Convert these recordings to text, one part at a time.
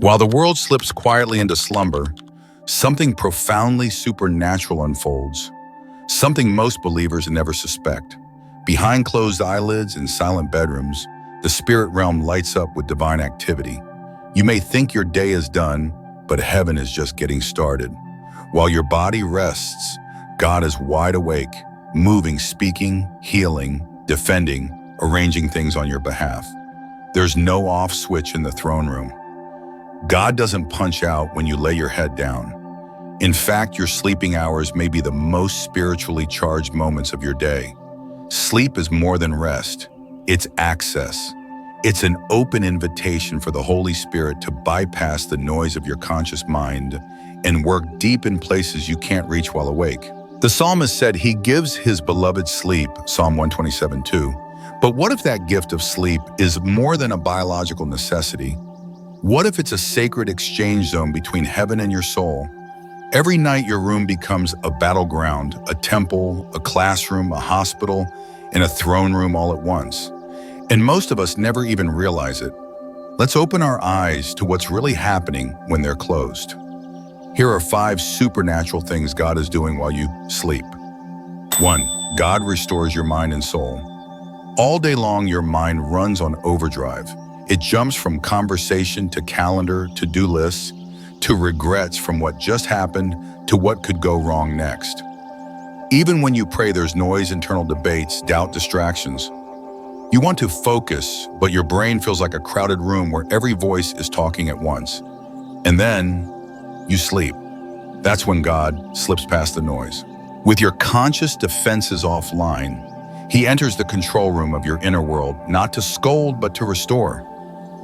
While the world slips quietly into slumber, something profoundly supernatural unfolds, something most believers never suspect. Behind closed eyelids in silent bedrooms, the spirit realm lights up with divine activity. You may think your day is done, but heaven is just getting started. While your body rests, God is wide awake, moving, speaking, healing, defending, arranging things on your behalf. There's no off switch in the throne room. God doesn't punch out when you lay your head down. In fact, your sleeping hours may be the most spiritually charged moments of your day. Sleep is more than rest. It's access. It's an open invitation for the Holy Spirit to bypass the noise of your conscious mind and work deep in places you can't reach while awake. The psalmist said he gives his beloved sleep, Psalm 127:2. But what if that gift of sleep is more than a biological necessity? What if it's a sacred exchange zone between heaven and your soul? Every night your room becomes a battleground, a temple, a classroom, a hospital, and a throne room all at once. And most of us never even realize it. Let's open our eyes to what's really happening when they're closed. Here are 5 supernatural things God is doing while you sleep. 1. God restores your mind and soul. All day long, your mind runs on overdrive. It jumps from conversation to calendar, to-do lists, to regrets from what just happened to what could go wrong next. Even when you pray, there's noise, internal debates, doubt, distractions. You want to focus, but your brain feels like a crowded room where every voice is talking at once. And then you sleep. That's when God slips past the noise. With your conscious defenses offline, He enters the control room of your inner world, not to scold, but to restore.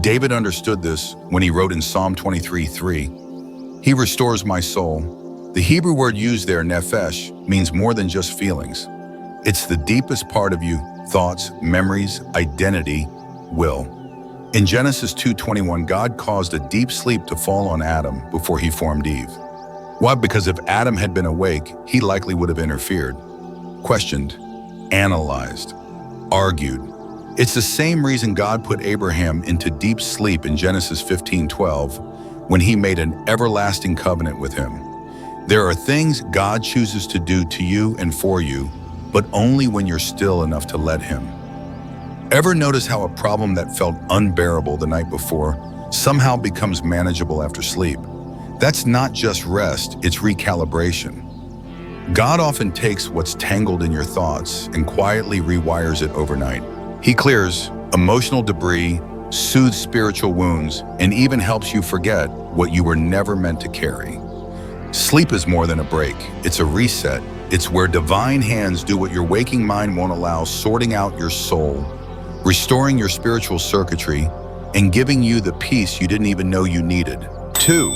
David understood this when he wrote in Psalm 23:3, "He restores my soul." The Hebrew word used there, nephesh, means more than just feelings. It's the deepest part of you, thoughts, memories, identity, will. In Genesis 2:21, God caused a deep sleep to fall on Adam before he formed Eve. Why? Because if Adam had been awake, he likely would have interfered, questioned, analyzed, argued. It's the same reason God put Abraham into deep sleep in Genesis 15:12 when he made an everlasting covenant with him. There are things God chooses to do to you and for you, but only when you're still enough to let Him. Ever notice how a problem that felt unbearable the night before somehow becomes manageable after sleep? That's not just rest, it's recalibration. God often takes what's tangled in your thoughts and quietly rewires it overnight. He clears emotional debris, soothes spiritual wounds, and even helps you forget what you were never meant to carry. Sleep is more than a break. It's a reset. It's where divine hands do what your waking mind won't allow, sorting out your soul, restoring your spiritual circuitry, and giving you the peace you didn't even know you needed. 2.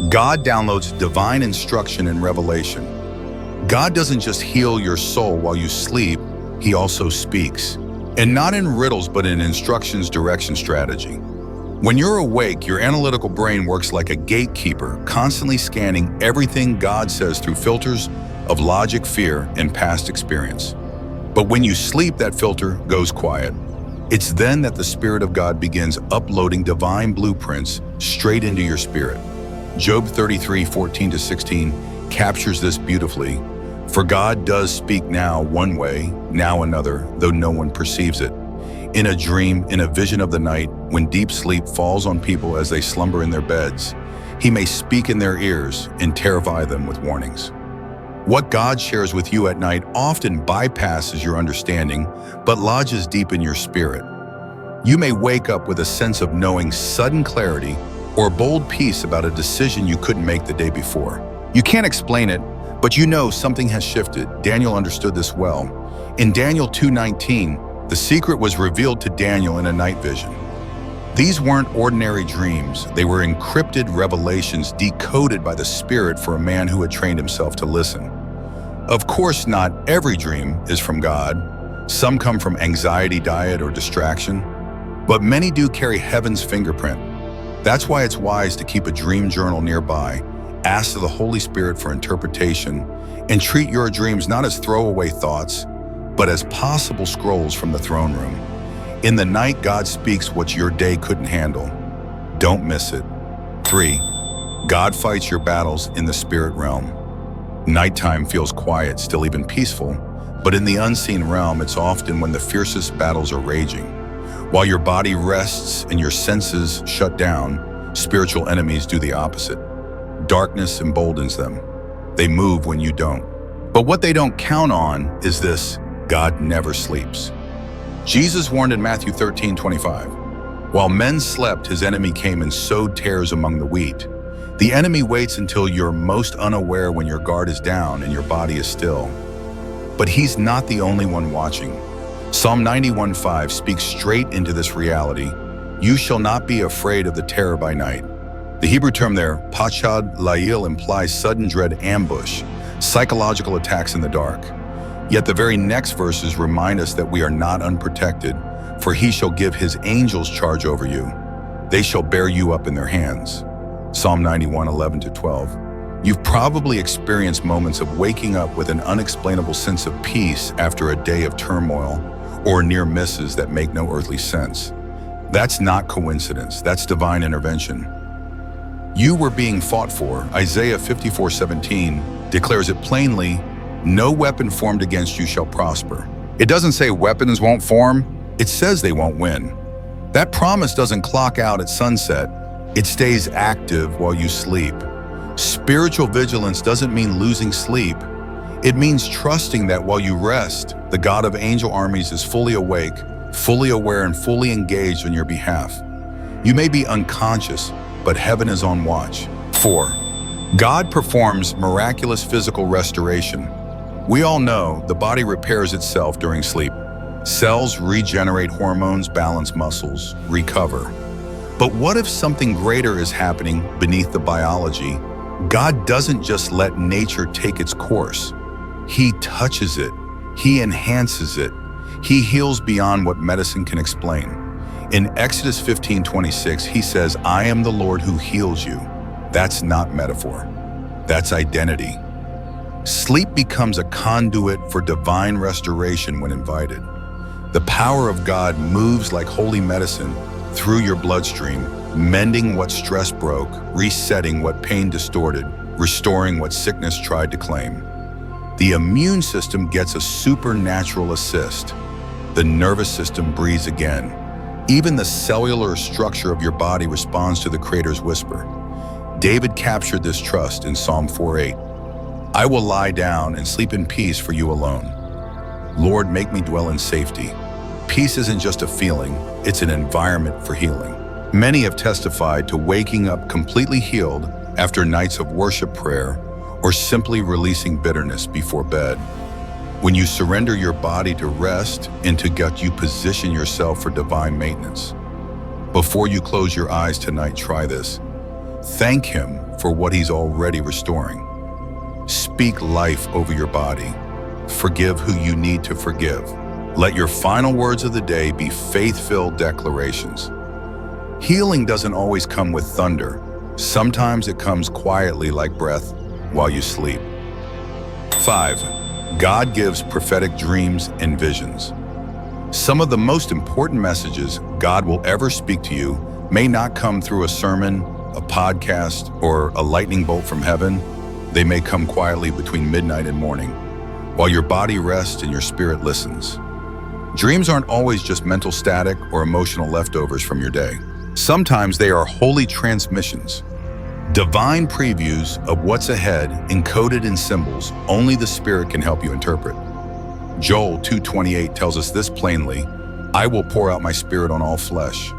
God downloads divine instruction and revelation. God doesn't just heal your soul while you sleep, He also speaks. And not in riddles, but in instructions, direction, strategy. When you're awake, your analytical brain works like a gatekeeper, constantly scanning everything God says through filters of logic, fear, and past experience. But when you sleep, that filter goes quiet. It's then that the Spirit of God begins uploading divine blueprints straight into your spirit. Job 33:14-16 captures this beautifully. For God does speak now one way, now another, though no one perceives it. In a dream, in a vision of the night, when deep sleep falls on people as they slumber in their beds, He may speak in their ears and terrify them with warnings. What God shares with you at night often bypasses your understanding, but lodges deep in your spirit. You may wake up with a sense of knowing sudden clarity or bold peace about a decision you couldn't make the day before. You can't explain it, but you know something has shifted. Daniel understood this well. In Daniel 2:19, the secret was revealed to Daniel in a night vision. These weren't ordinary dreams. They were encrypted revelations decoded by the Spirit for a man who had trained himself to listen. Of course, not every dream is from God. Some come from anxiety diet or distraction, but many do carry heaven's fingerprint. That's why it's wise to keep a dream journal nearby, ask to the Holy Spirit for interpretation, and treat your dreams not as throwaway thoughts, but as possible scrolls from the throne room. In the night, God speaks what your day couldn't handle. Don't miss it. 3. God fights your battles in the spirit realm. Nighttime feels quiet, still even peaceful, but in the unseen realm, it's often when the fiercest battles are raging. While your body rests and your senses shut down, spiritual enemies do the opposite. Darkness emboldens them. They move when you don't. But what they don't count on is this: God never sleeps. Jesus warned in Matthew 13:25, "While men slept, his enemy came and sowed tares among the wheat." The enemy waits until you're most unaware, when your guard is down and your body is still. But he's not the only one watching. Psalm 91:5 speaks straight into this reality. "You shall not be afraid of the terror by night." The Hebrew term there, pachad la'il, implies sudden dread, ambush, psychological attacks in the dark. Yet the very next verses remind us that we are not unprotected, for he shall give his angels charge over you. They shall bear you up in their hands. Psalm 91:11-12. You've probably experienced moments of waking up with an unexplainable sense of peace after a day of turmoil, or near misses that make no earthly sense. That's not coincidence, that's divine intervention. You were being fought for. Isaiah 54:17 declares it plainly, "No weapon formed against you shall prosper." It doesn't say weapons won't form, it says they won't win. That promise doesn't clock out at sunset, it stays active while you sleep. Spiritual vigilance doesn't mean losing sleep. It means trusting that while you rest, the God of angel armies is fully awake, fully aware, and fully engaged on your behalf. You may be unconscious, but heaven is on watch. 4. God performs miraculous physical restoration. We all know the body repairs itself during sleep. Cells regenerate, hormones balance, muscles recover. But what if something greater is happening beneath the biology? God doesn't just let nature take its course. He touches it. He enhances it. He heals beyond what medicine can explain. In Exodus 15:26, he says, "I am the Lord who heals you." That's not metaphor. That's identity. Sleep becomes a conduit for divine restoration when invited. The power of God moves like holy medicine through your bloodstream, mending what stress broke, resetting what pain distorted, restoring what sickness tried to claim. The immune system gets a supernatural assist. The nervous system breathes again. Even the cellular structure of your body responds to the Creator's whisper. David captured this trust in Psalm 4:8. "I will lie down and sleep in peace, for you alone. Lord, make me dwell in safety." Peace isn't just a feeling, it's an environment for healing. Many have testified to waking up completely healed after nights of worship, prayer, or simply releasing bitterness before bed. When you surrender your body to rest and to gut, you position yourself for divine maintenance. Before you close your eyes tonight, try this. Thank him for what he's already restoring. Speak life over your body. Forgive who you need to forgive. Let your final words of the day be faith-filled declarations. Healing doesn't always come with thunder. Sometimes it comes quietly like breath while you sleep. 5. God gives prophetic dreams and visions. Some of the most important messages God will ever speak to you may not come through a sermon, a podcast, or a lightning bolt from heaven. They may come quietly between midnight and morning, while your body rests and your spirit listens. Dreams aren't always just mental static or emotional leftovers from your day. Sometimes they are holy transmissions, divine previews of what's ahead, encoded in symbols only the Spirit can help you interpret. Joel 2:28 tells us this plainly, "I will pour out my Spirit on all flesh.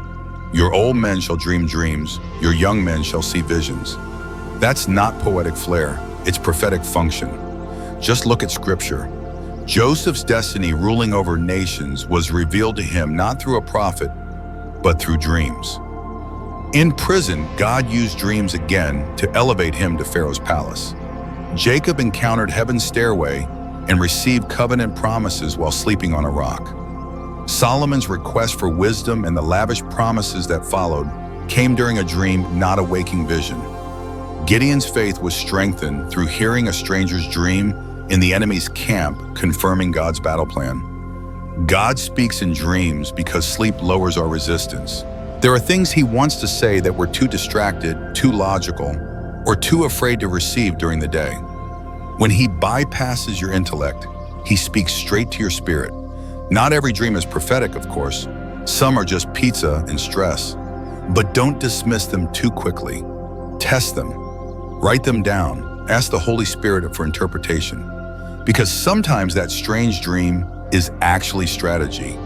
Your old men shall dream dreams, your young men shall see visions." That's not poetic flair, it's prophetic function. Just look at Scripture. Joseph's destiny ruling over nations was revealed to him not through a prophet, but through dreams. In prison, God used dreams again to elevate him to Pharaoh's palace. Jacob encountered heaven's stairway and received covenant promises while sleeping on a rock. Solomon's request for wisdom and the lavish promises that followed came during a dream, not a waking vision. Gideon's faith was strengthened through hearing a stranger's dream in the enemy's camp, confirming God's battle plan. God speaks in dreams because sleep lowers our resistance. There are things he wants to say that we're too distracted, too logical, or too afraid to receive during the day. When he bypasses your intellect, he speaks straight to your spirit. Not every dream is prophetic, of course. Some are just pizza and stress. But don't dismiss them too quickly. Test them. Write them down. Ask the Holy Spirit for interpretation. Because sometimes that strange dream is actually strategy.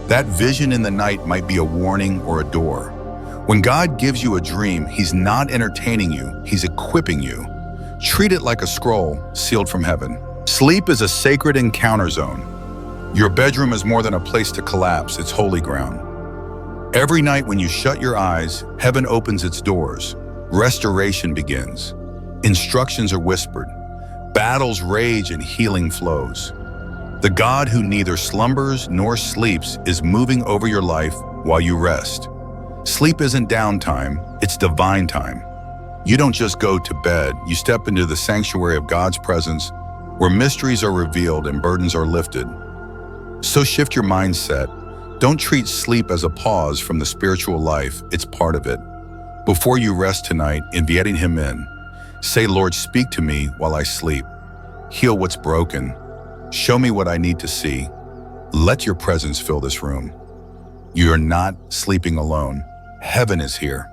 That vision in the night might be a warning or a door. When God gives you a dream, he's not entertaining you, he's equipping you. Treat it like a scroll sealed from heaven. Sleep is a sacred encounter zone. Your bedroom is more than a place to collapse, it's holy ground. Every night when you shut your eyes, heaven opens its doors. Restoration begins. Instructions are whispered. Battles rage and healing flows. The God who neither slumbers nor sleeps is moving over your life while you rest. Sleep isn't downtime, it's divine time. You don't just go to bed, you step into the sanctuary of God's presence where mysteries are revealed and burdens are lifted. So shift your mindset. Don't treat sleep as a pause from the spiritual life, it's part of it. Before you rest tonight, inviting him in, say, Lord, speak to me while I sleep. Heal what's broken. Show me what I need to see. Let your presence fill this room. You are not sleeping alone. Heaven is here.